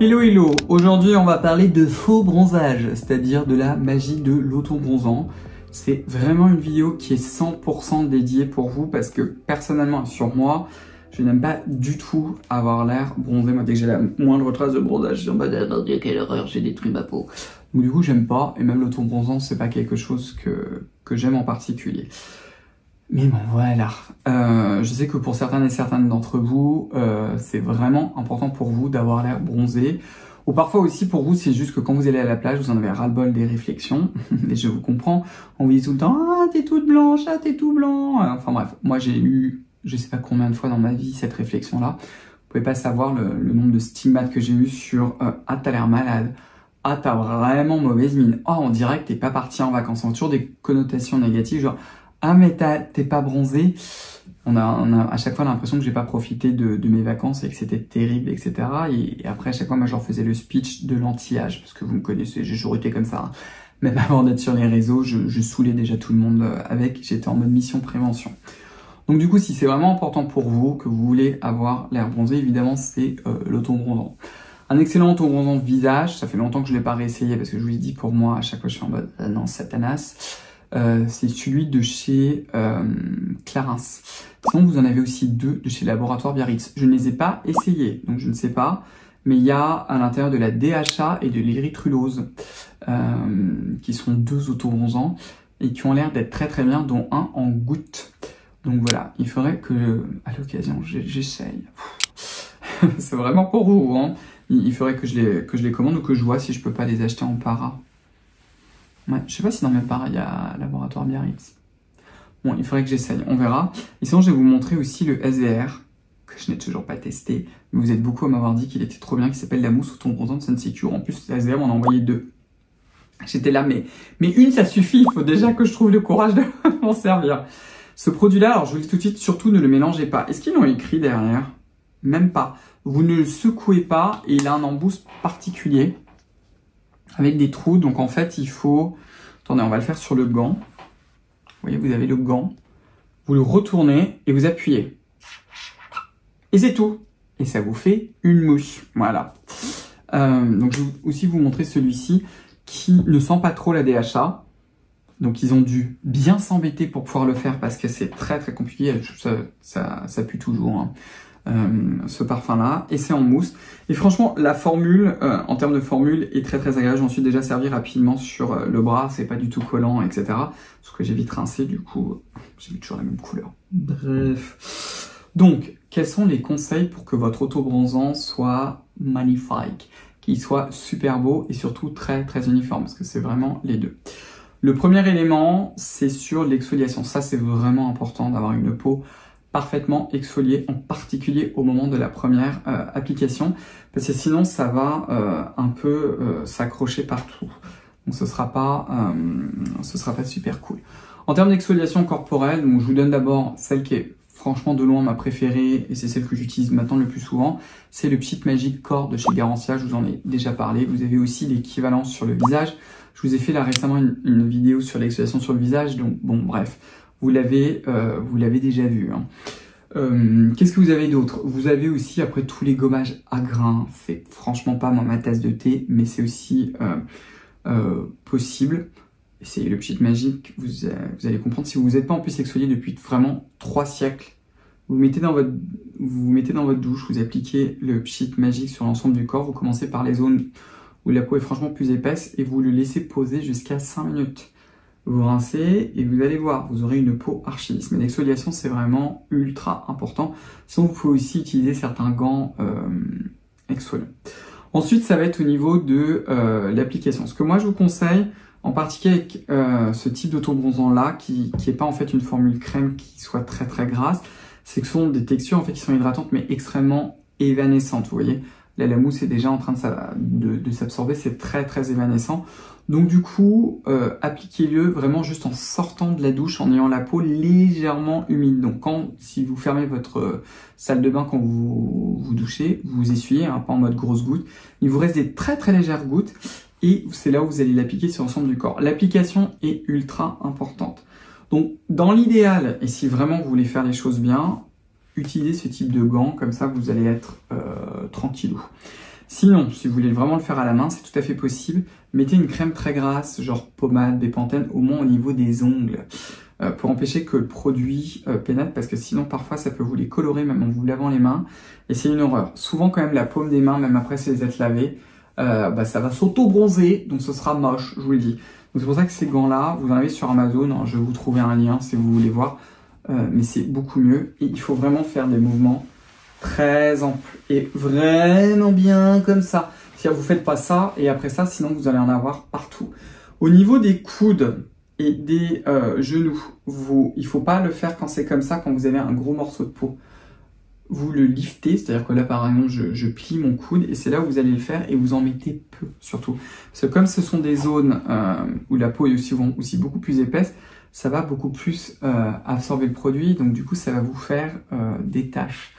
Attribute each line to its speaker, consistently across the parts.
Speaker 1: Hello hello, aujourd'hui on va parler de faux bronzage, c'est-à-dire de la magie de l'auto-bronzant. C'est vraiment une vidéo qui est 100% dédiée pour vous parce que personnellement sur moi, je n'aime pas du tout avoir l'air bronzé. Moi dès que j'ai la moindre trace de bronzage, je suis en mode oh Dieu, quelle horreur, j'ai détruit ma peau. Donc du coup j'aime pas, et même l'auto-bronzant c'est pas quelque chose que j'aime en particulier. Mais bon voilà, je sais que pour certains et certaines d'entre vous, c'est vraiment important pour vous d'avoir l'air bronzé. Ou parfois aussi pour vous, c'est juste que quand vous allez à la plage, vous en avez ras-le-bol des réflexions. Et je vous comprends, on vous dit tout le temps « Ah, t'es toute blanche, ah, t'es tout blanc ». Enfin bref, moi j'ai eu, je sais pas combien de fois dans ma vie, cette réflexion-là. Vous pouvez pas savoir le nombre de stigmates que j'ai eu sur « Ah, t'as l'air malade ». « Ah, t'as vraiment mauvaise mine ». « Oh, on dirait que t'es pas parti en vacances ». On a toujours des connotations négatives, genre « Ah, mais t'es pas bronzé ». On a à chaque fois l'impression que j'ai pas profité de mes vacances et que c'était terrible, etc. Et après, à chaque fois, moi, je leur faisais le speech de l'anti-âge, parce que vous me connaissez, j'ai toujours été comme ça. Hein. Même avant d'être sur les réseaux, je saoulais déjà tout le monde avec, j'étais en mode mission prévention. Donc du coup, si c'est vraiment important pour vous, que vous voulez avoir l'air bronzé, évidemment, c'est l'auto-bronzant. Un excellent auto-bronzant visage, ça fait longtemps que je l'ai pas réessayé, parce que je vous ai dit, pour moi, à chaque fois, je suis en mode non, satanas. C'est celui de chez Clarins. Sinon, vous en avez aussi deux de chez Laboratoire Biarritz. Je ne les ai pas essayés, donc je ne sais pas. Mais il y a à l'intérieur de la DHA et de l'érythrulose, qui sont deux auto-bronzants et qui ont l'air d'être très très bien, dont un en goutte. Donc voilà, il faudrait que, à l'occasion, j'essaye. C'est vraiment pour vous, hein. Il faudrait que je les commande ou que je vois si je peux pas les acheter en para. Ouais, je sais pas si dans mes paras il y a Laboratoire Biarritz. Bon, il faudrait que j'essaye, on verra. Et sinon, je vais vous montrer aussi le SVR, que je n'ai toujours pas testé. Mais vous êtes beaucoup à m'avoir dit qu'il était trop bien, qui s'appelle la mousse auto-bronzante Sensecure. En plus, le SVR, on en a envoyé deux. J'étais là, mais une, ça suffit. Il faut déjà que je trouve le courage de m'en servir. Ce produit-là, alors je vous le dis tout de suite, surtout ne le mélangez pas. Est-ce qu'ils l'ont écrit derrière? Même pas. Vous ne le secouez pas et il a un embout particulier avec des trous. Donc en fait, il faut... Attendez, on va le faire sur le gant. Vous voyez, vous avez le gant. Vous le retournez et vous appuyez. Et c'est tout. Et ça vous fait une mousse. Voilà. Donc je vais aussi vous montrer celui-ci qui ne sent pas trop la DHA. Donc ils ont dû bien s'embêter pour pouvoir le faire parce que c'est très très compliqué. Ça pue toujours. Hein. Ce parfum là et c'est en mousse et franchement la formule en termes de formule est très très agréable. J'en suis déjà servi rapidement sur le bras, c'est pas du tout collant, etc. Sauf que j'ai vite rincé, du coup j'ai toujours la même couleur. Bref, donc quels sont les conseils pour que votre auto-bronzant soit magnifique, qu'il soit super beau et surtout très très uniforme, parce que c'est vraiment les deux. Le premier élément, c'est sur l'exfoliation. Ça c'est vraiment important d'avoir une peau parfaitement exfolié, en particulier au moment de la première application, parce que sinon ça va un peu s'accrocher partout. Donc ce sera pas super cool. En termes d'exfoliation corporelle, donc je vous donne d'abord celle qui est franchement de loin ma préférée, et c'est celle que j'utilise maintenant le plus souvent, c'est le Pchit Magic Core de chez Garancia, je vous en ai déjà parlé. Vous avez aussi l'équivalent sur le visage. Je vous ai fait là récemment une vidéo sur l'exfoliation sur le visage, donc bon bref. Vous l'avez déjà vu. Hein. Qu'est-ce que vous avez d'autre? Vous avez aussi, après, tous les gommages à grains. C'est franchement pas ma tasse de thé, mais c'est aussi possible. Essayez le Pchit Magic, vous allez comprendre. Si vous n'êtes pas en plus exfolié depuis vraiment 3 siècles, vous mettez dans votre douche, vous appliquez le Pchit Magic sur l'ensemble du corps. Vous commencez par les zones où la peau est franchement plus épaisse et vous le laissez poser jusqu'à 5 minutes. Vous rincez et vous allez voir, vous aurez une peau archi lisse. Mais l'exfoliation, c'est vraiment ultra important. Sinon, vous pouvez aussi utiliser certains gants exfoliants. Ensuite, ça va être au niveau de l'application. Ce que moi, je vous conseille, en particulier avec ce type d'auto-bronzant-là, qui n'est pas en fait une formule crème qui soit très très grasse, c'est que ce sont des textures en fait qui sont hydratantes mais extrêmement évanescentes. Vous voyez, là, la mousse est déjà en train de s'absorber, c'est très très évanescent. Donc du coup, appliquez-le vraiment juste en sortant de la douche, en ayant la peau légèrement humide. Donc si vous fermez votre salle de bain quand vous douchez, vous essuyez, hein, pas en mode grosse goutte. Il vous reste des très très légères gouttes et c'est là où vous allez l'appliquer sur l'ensemble du corps. L'application est ultra importante. Donc dans l'idéal, et si vraiment vous voulez faire les choses bien, utilisez ce type de gants, comme ça vous allez être tranquillou. Sinon, si vous voulez vraiment le faire à la main, c'est tout à fait possible. Mettez une crème très grasse, genre pommade, bépantène, au moins au niveau des ongles, pour empêcher que le produit pénètre, parce que sinon parfois ça peut vous les colorer même en vous lavant les mains, et c'est une horreur. Souvent quand même la paume des mains, même après si les êtes lavés, ça va s'auto-bronzer, donc ce sera moche, je vous le dis. Donc c'est pour ça que ces gants-là, vous en avez sur Amazon, hein, je vais vous trouver un lien si vous voulez voir, mais c'est beaucoup mieux, et il faut vraiment faire des mouvements très amples, et vraiment bien comme ça. C'est-à-dire vous faites pas ça, et après ça, sinon vous allez en avoir partout. Au niveau des coudes et des genoux, il faut pas le faire quand c'est comme ça, quand vous avez un gros morceau de peau. Vous le liftez, c'est-à-dire que là par exemple je plie mon coude et c'est là où vous allez le faire et vous en mettez peu surtout. Parce que comme ce sont des zones où la peau est aussi beaucoup plus épaisse, ça va beaucoup plus absorber le produit, donc du coup ça va vous faire des taches.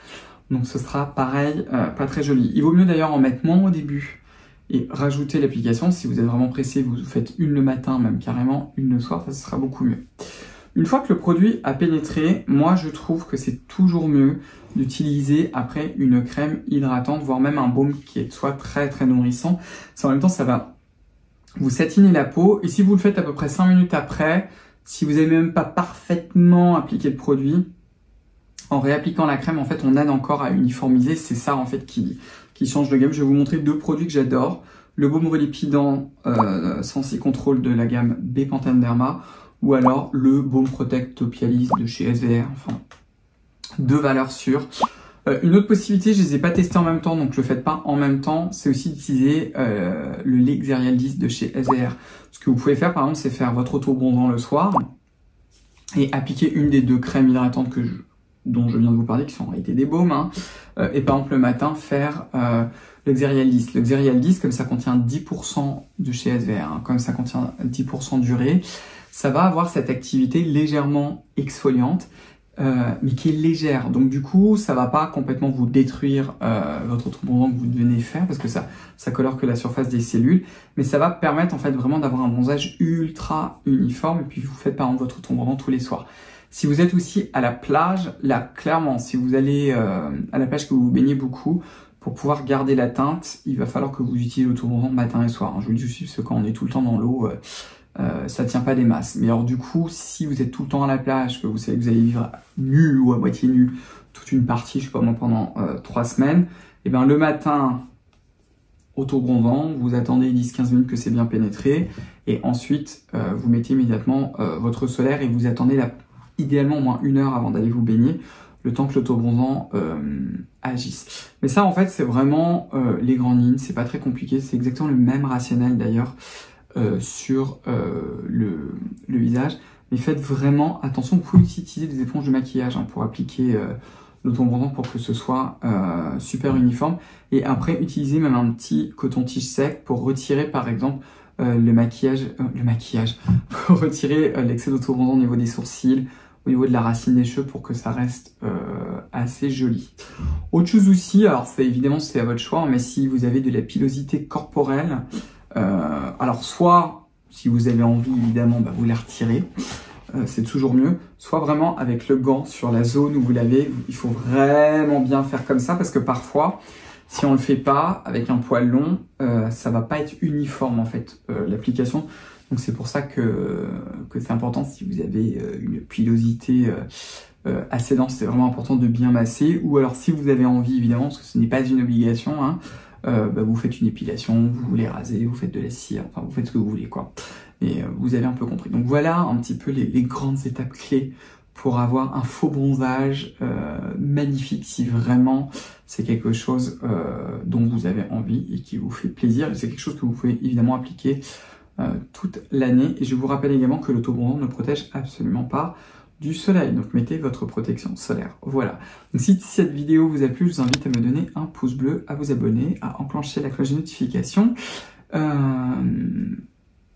Speaker 1: Donc ce sera pareil, pas très joli. Il vaut mieux d'ailleurs en mettre moins au début et rajouter l'application. Si vous êtes vraiment pressé, vous faites une le matin, même carrément une le soir, ça sera beaucoup mieux. Une fois que le produit a pénétré, moi je trouve que c'est toujours mieux d'utiliser après une crème hydratante, voire même un baume qui soit très très nourrissant. En même temps, ça va vous satiner la peau. Et si vous le faites à peu près 5 minutes après, si vous n'avez même pas parfaitement appliqué le produit, en réappliquant la crème, en fait, on aide encore à uniformiser. C'est ça en fait qui change le game. Je vais vous montrer deux produits que j'adore. Le baume relipidant Sensi Control de la gamme Bepanthen Derma, ou alors le Baume Protect Topialis de chez SVR, enfin, deux valeurs sûres. Une autre possibilité, je les ai pas testés en même temps, donc le faites pas en même temps, c'est aussi d'utiliser le lait Xerial 10 de chez SVR. Ce que vous pouvez faire, par exemple, c'est faire votre auto-bronzant le soir et appliquer une des deux crèmes hydratantes dont je viens de vous parler, qui sont en réalité des baumes, hein, et par exemple le matin, faire le Xerial 10. Le Xerial 10, comme ça contient 10% de chez SVR, hein, comme ça contient 10% d'urée, ça va avoir cette activité légèrement exfoliante, mais qui est légère. Donc du coup, ça va pas complètement vous détruire votre auto-bronzant que vous venez faire, parce que ça colore que la surface des cellules, mais ça va permettre en fait vraiment d'avoir un bronzage ultra uniforme, et puis vous faites par exemple votre auto-bronzant tous les soirs. Si vous êtes aussi à la plage, là clairement, si vous allez à la plage que vous vous baignez beaucoup, pour pouvoir garder la teinte, il va falloir que vous utilisez l'auto-bronzant matin et soir. Je vous le dis aussi, parce que quand on est tout le temps dans l'eau, ça tient pas des masses. Mais alors du coup, si vous êtes tout le temps à la plage, que vous savez que vous allez vivre nu ou à moitié nu toute une partie, je sais pas moi, pendant 3 semaines, et bien le matin, auto-bronzant, vous attendez 10-15 minutes que c'est bien pénétré, et ensuite vous mettez immédiatement votre solaire et vous attendez idéalement au moins 1 heure avant d'aller vous baigner, le temps que l'auto-bronzant agisse. Mais ça en fait c'est vraiment les grandes lignes, c'est pas très compliqué, c'est exactement le même rationnel d'ailleurs sur le visage, mais faites vraiment attention. Vous pouvez aussi utiliser des éponges de maquillage pour appliquer l'auto-bronzant pour que ce soit super uniforme, et après utilisez même un petit coton-tige sec pour retirer par exemple le maquillage, pour retirer l'excès d'auto-bronzant au niveau des sourcils, au niveau de la racine des cheveux, pour que ça reste assez joli. Autre chose aussi, alors évidemment c'est à votre choix, mais si vous avez de la pilosité corporelle, alors soit, si vous avez envie évidemment, vous la retirez, c'est toujours mieux, soit vraiment avec le gant sur la zone où vous l'avez, il faut vraiment bien faire comme ça, parce que parfois, si on le fait pas avec un poil long, ça va pas être uniforme en fait, l'application. Donc c'est pour ça que c'est important, si vous avez une pilosité assez dense, c'est vraiment important de bien masser, ou alors si vous avez envie évidemment, parce que ce n'est pas une obligation, hein, vous faites une épilation, vous voulez raser, vous faites de la cire, enfin vous faites ce que vous voulez quoi. Et vous avez un peu compris. Donc voilà un petit peu les grandes étapes clés pour avoir un faux bronzage magnifique, si vraiment c'est quelque chose dont vous avez envie et qui vous fait plaisir. Et c'est quelque chose que vous pouvez évidemment appliquer toute l'année. Et je vous rappelle également que l'auto-bronzant ne protège absolument pas du soleil, donc mettez votre protection solaire. Voilà. Donc si cette vidéo vous a plu, je vous invite à me donner un pouce bleu, à vous abonner, à enclencher la cloche de notification.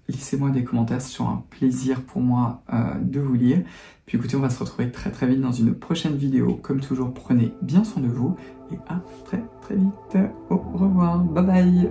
Speaker 1: Laissez-moi des commentaires, c'est toujours un plaisir pour moi de vous lire. Puis écoutez, on va se retrouver très très vite dans une prochaine vidéo. Comme toujours, prenez bien soin de vous et à très très vite. Au revoir, bye bye.